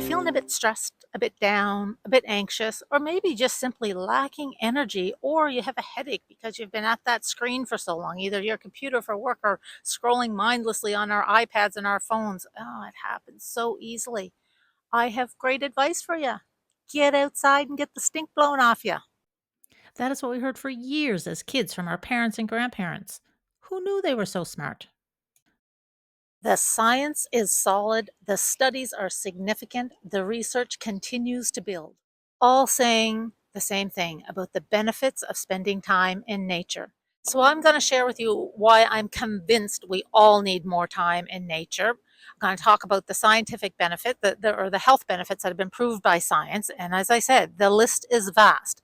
you feeling a bit stressed, a bit down, a bit anxious, or maybe just simply lacking energy, or you have a headache because you've been at that screen for so long, either your computer for work or scrolling mindlessly on our iPads and our phones? Oh, it happens so easily. I have great advice for you. Get outside and get the stink blown off you. That is what we heard for years as kids from our parents and grandparents. Who knew they were so smart? The science is solid, the studies are significant, the research continues to build, all saying the same thing about the benefits of spending time in nature. So, I'm going to share with you why I'm convinced we all need more time in nature. I'm going to talk about the scientific benefit, or the health benefits that have been proved by science. And as I said, the list is vast.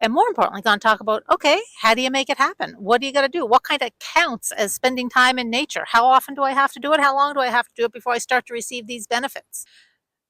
And more importantly, going to talk about, okay, how do you make it happen? What do you got to do? What kind of counts as spending time in nature? How often do I have to do it? How long do I have to do it before I start to receive these benefits?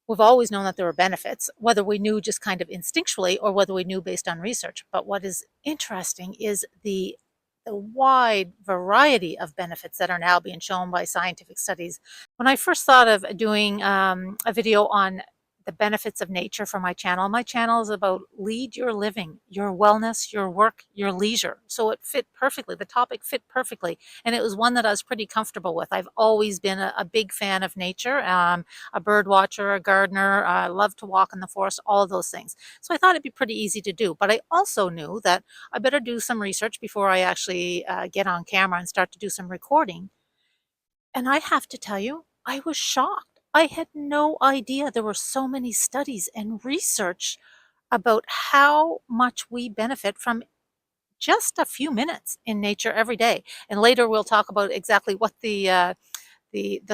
We've always known that there were benefits, whether we knew just kind of instinctually or whether we knew based on research. But what is interesting is the wide variety of benefits that are now being shown by scientific studies. When I first thought of doing a video on the benefits of nature for my channel is about lead your living, your wellness, your work, your leisure. So it fit perfectly. The topic fit perfectly. And it was one that I was pretty comfortable with. I've always been a big fan of nature, a bird watcher, a gardener. I love to walk in the forest, all of those things. So I thought it'd be pretty easy to do. But I also knew that I better do some research before I actually get on camera and start to do some recording. And I have to tell you, I was shocked. I had no idea there were so many studies and research about how much we benefit from just a few minutes in nature every day. And later we'll talk about exactly what the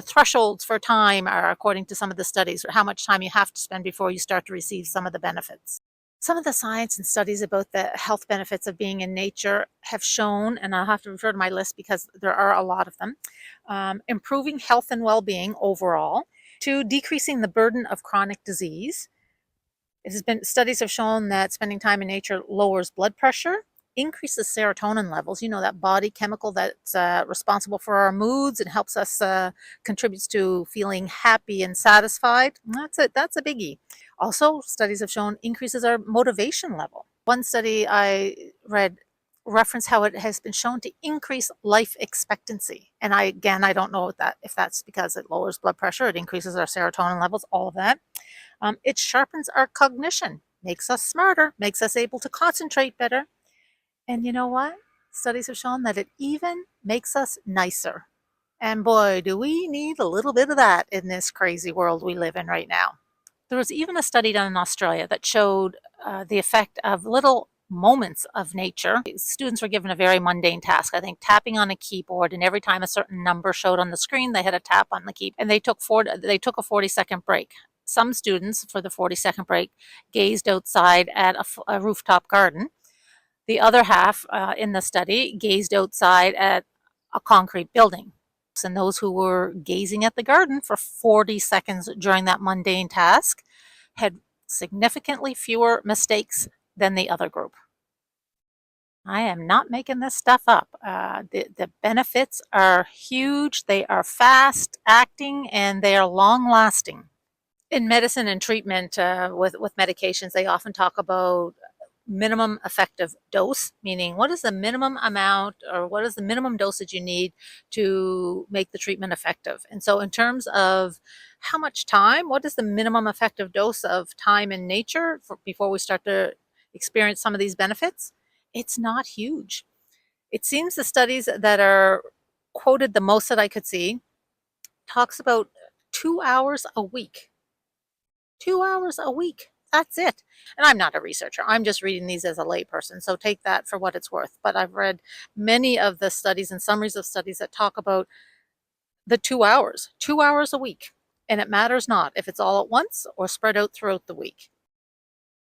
thresholds for time are according to some of the studies, or how much time you have to spend before you start to receive some of the benefits. Some of the science and studies about the health benefits of being in nature have shown, and I'll have to refer to my list because there are a lot of them, improving health and well-being overall, to decreasing the burden of chronic disease. It has been Studies have shown that spending time in nature lowers blood pressure, increases serotonin levels. You know, that body chemical that's responsible for our moods and helps us contributes to feeling happy and satisfied. That's a biggie. Also, studies have shown increases our motivation level. One study I read reference how it has been shown to increase life expectancy. And I don't know if that's because it lowers blood pressure, it increases our serotonin levels, all of that. It sharpens our cognition, makes us smarter, makes us able to concentrate better. And you know what? Studies have shown that it even makes us nicer. And boy, do we need a little bit of that in this crazy world we live in right now. There was even a study done in Australia that showed the effect of little moments of nature. Students were given a very mundane task, I think tapping on a keyboard, and every time a certain number showed on the screen, they had to tap on the key, and they took a 40-second break. Some students, for the 40-second break, gazed outside at a rooftop garden. The other half in the study gazed outside at a concrete building. And those who were gazing at the garden for 40 seconds during that mundane task had significantly fewer mistakes than the other group. I am not making this stuff up. The benefits are huge, they are fast acting, and they are long lasting. In medicine and treatment with medications, they often talk about minimum effective dose, meaning what is the minimum amount or what is the minimum dosage you need to make the treatment effective. And so in terms of how much time, what is the minimum effective dose of time in nature before we start to experience some of these benefits? It's not huge. It seems the studies that are quoted the most that I could see talks about 2 hours a week. 2 hours a week. That's it. And I'm not a researcher. I'm just reading these as a layperson. So take that for what it's worth. But I've read many of the studies and summaries of studies that talk about the 2 hours, 2 hours a week. And it matters not if it's all at once or spread out throughout the week.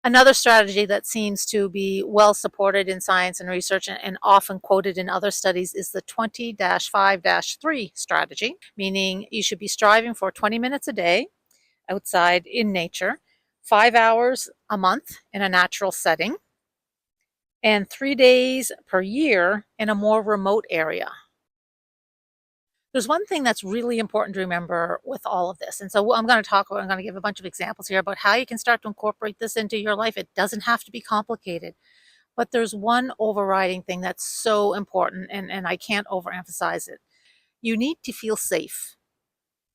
Another strategy that seems to be well supported in science and research and often quoted in other studies is the 20-5-3 strategy, meaning you should be striving for 20 minutes a day outside in nature, 5 hours a month in a natural setting, and 3 days per year in a more remote area. There's one thing that's really important to remember with all of this. And so I'm going to give a bunch of examples here about how you can start to incorporate this into your life. It doesn't have to be complicated, but there's one overriding thing that's so important, and I can't overemphasize it. You need to feel safe.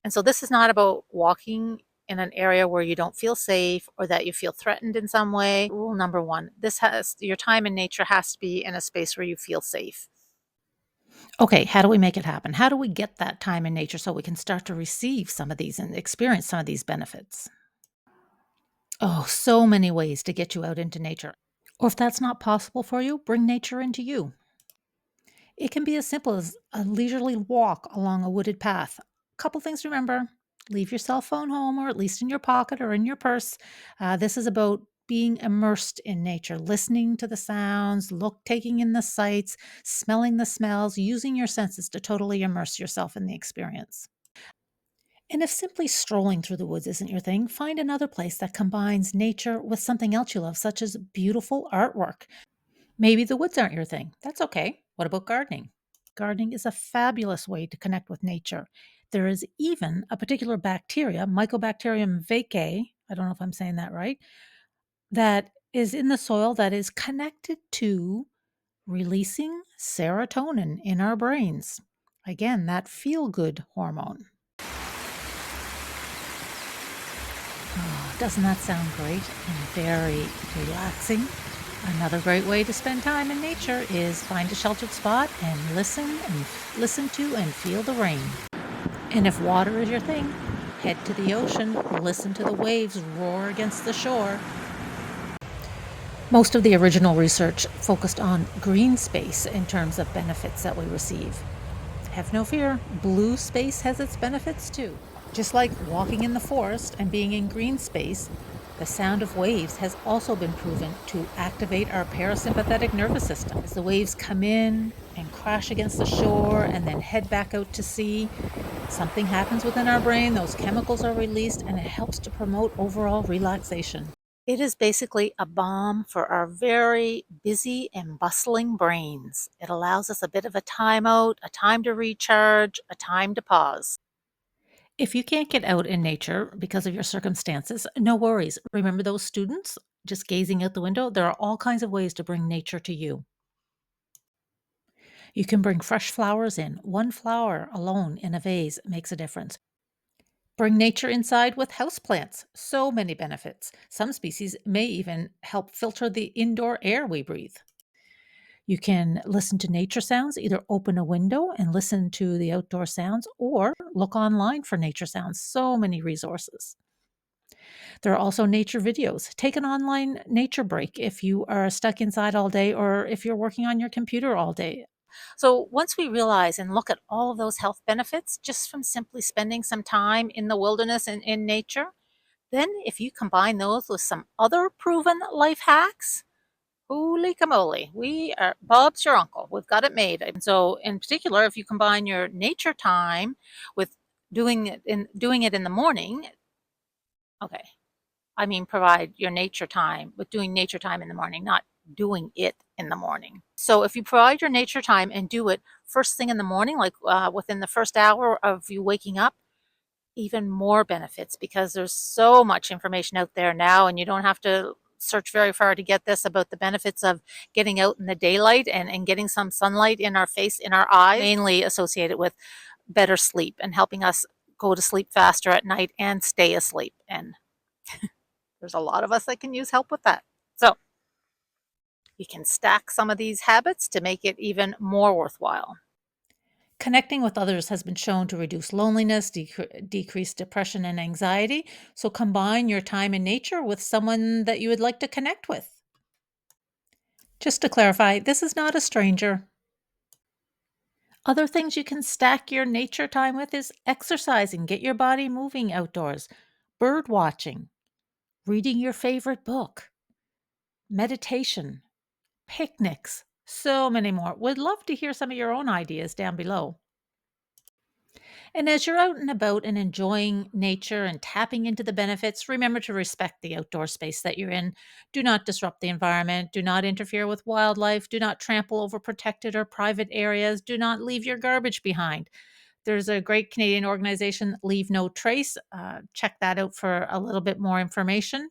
And so this is not about walking in an area where you don't feel safe or that you feel threatened in some way. Rule number one, your time in nature has to be in a space where you feel safe. Okay, how do we make it happen? How do we get that time in nature so we can start to receive some of these and experience some of these benefits? Oh, so many ways to get you out into nature. Or if that's not possible for you, bring nature into you. It can be as simple as a leisurely walk along a wooded path. Couple things to remember: leave your cell phone home or at least in your pocket or in your purse. This is about being immersed in nature, listening to the sounds, taking in the sights, smelling the smells, using your senses to totally immerse yourself in the experience. And if simply strolling through the woods isn't your thing, find another place that combines nature with something else you love, such as beautiful artwork. Maybe the woods aren't your thing. That's okay. What about gardening? Gardening is a fabulous way to connect with nature. There is even a particular bacteria, Mycobacterium vaccae, I don't know if I'm saying that right, that is in the soil that is connected to releasing serotonin in our brains. Again, that feel good hormone. Oh, doesn't that sound great and very relaxing? Another great way to spend time in nature is find a sheltered spot and listen to and feel the rain. And if water is your thing, head to the ocean, listen to the waves roar against the shore. Most of the original research focused on green space in terms of benefits that we receive. Have no fear, blue space has its benefits too. Just like walking in the forest and being in green space, the sound of waves has also been proven to activate our parasympathetic nervous system. As the waves come in and crash against the shore and then head back out to sea, something happens within our brain, those chemicals are released, and it helps to promote overall relaxation. It is basically a balm for our very busy and bustling brains. It allows us a bit of a timeout, a time to recharge, a time to pause. If you can't get out in nature because of your circumstances, no worries. Remember those students just gazing out the window? There are all kinds of ways to bring nature to you. You can bring fresh flowers in. One flower alone in a vase makes a difference. Bring nature inside with houseplants. So many benefits. Some species may even help filter the indoor air we breathe. You can listen to nature sounds, either open a window and listen to the outdoor sounds or look online for nature sounds. So many resources. There are also nature videos. Take an online nature break if you are stuck inside all day or if you're working on your computer all day. So, once we realize and look at all of those health benefits just from simply spending some time in the wilderness and in nature, then if you combine those with some other proven life hacks, holy camoly, we are Bob's your uncle. We've got it made. And so, in particular, if you combine your nature time with doing it in the morning, okay, I mean, provide your nature time with doing nature time in the morning, not doing it in the morning. So if you provide your nature time and do it first thing in the morning, like within the first hour of you waking up, even more benefits because there's so much information out there now, and you don't have to search very far to get this about the benefits of getting out in the daylight and getting some sunlight in our face, in our eyes, mainly associated with better sleep and helping us go to sleep faster at night and stay asleep. And there's a lot of us that can use help with that. So you can stack some of these habits to make it even more worthwhile. Connecting with others has been shown to reduce loneliness, decrease depression and anxiety. So combine your time in nature with someone that you would like to connect with. Just to clarify, this is not a stranger. Other things you can stack your nature time with is exercising, get your body moving outdoors, bird watching, reading your favorite book, meditation, picnics, so many more. Would love to hear some of your own ideas down below. And as you're out and about and enjoying nature and tapping into the benefits, remember to respect the outdoor space that you're in. Do not disrupt the environment. Do not interfere with wildlife. Do not trample over protected or private areas. Do not leave your garbage behind. There's a great Canadian organization, Leave No Trace. Check that out for a little bit more information.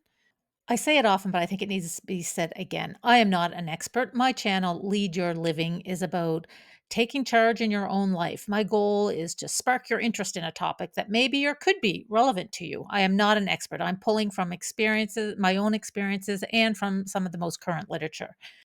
I say it often, but I think it needs to be said again. I am not an expert. My channel, Lead Your Living, is about taking charge in your own life. My goal is to spark your interest in a topic that maybe or could be relevant to you. I am not an expert. I'm pulling from experiences, my own experiences, and from some of the most current literature.